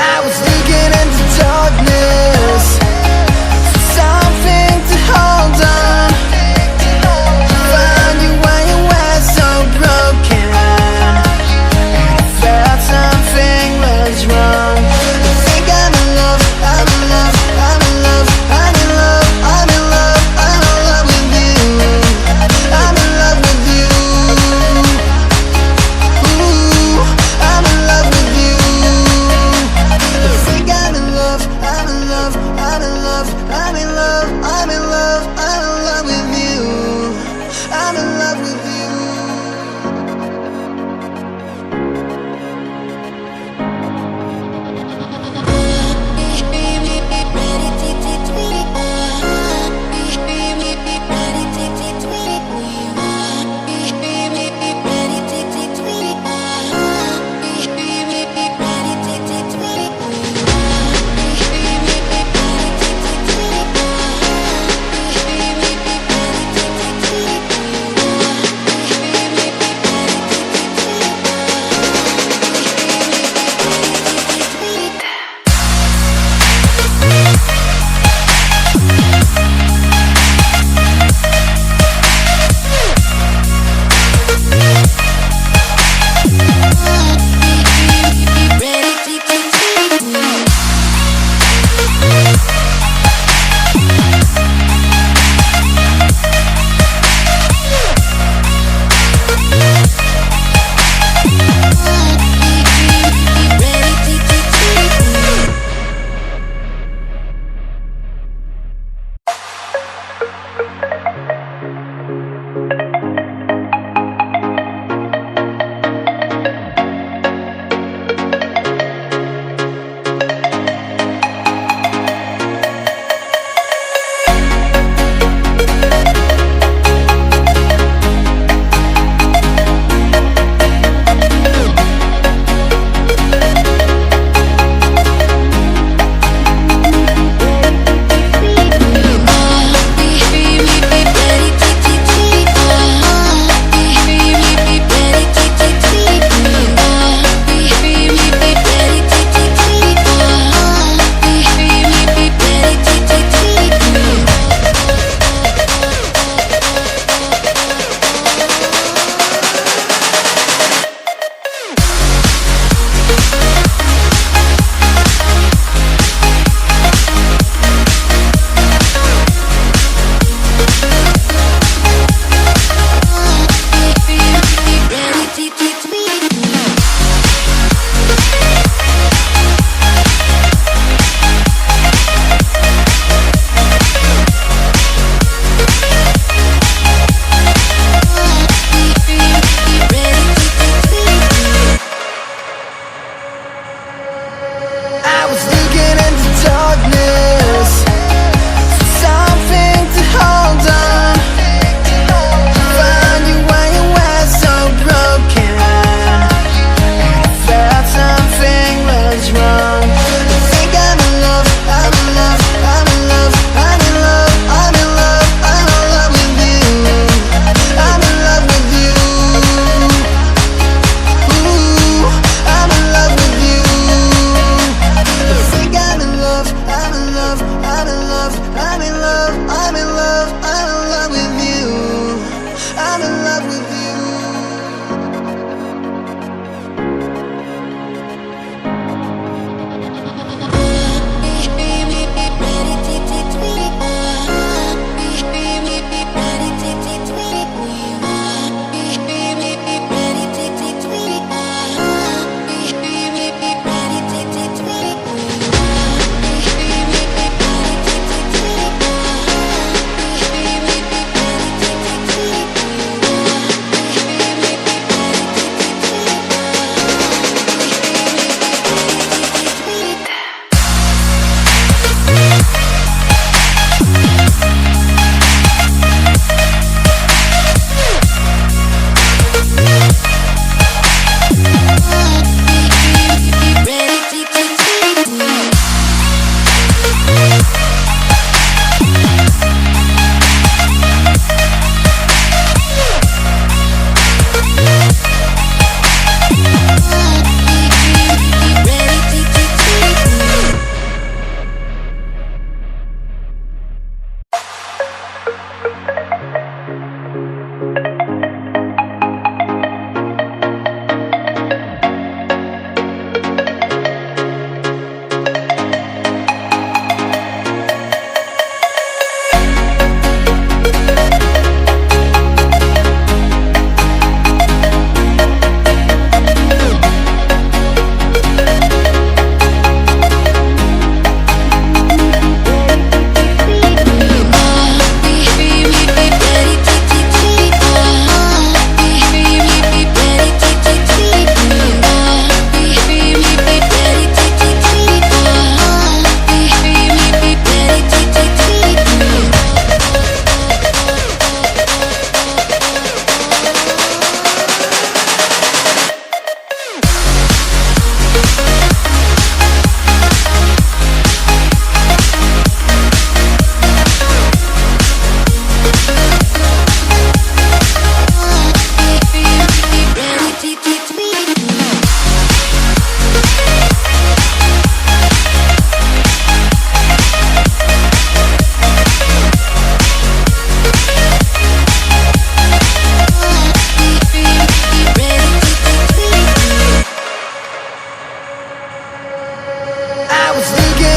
I was looking into darkness for something to hold on. Found you when you were so broken, and I felt something was wrong. I think I'm in love, I'm in love, I'm in love, I'm in love, I'm in love, I'm in love with you. I'm in love with you. Ooh, I'm in love with you. I think I'm in love, I'm in love, I'm in love, I'm in love, I'm in love, I'm in love with you. I'm in love with you. I was looking into darkness for something to hold on. Found you when you were so broken, and I felt something was wrong. I think I'm in love, I'm in love, I'm in love, I'm in love, I'm in love, I'm in love with you. I'm in love with you. Ooh, I'm in love with you. I was thinking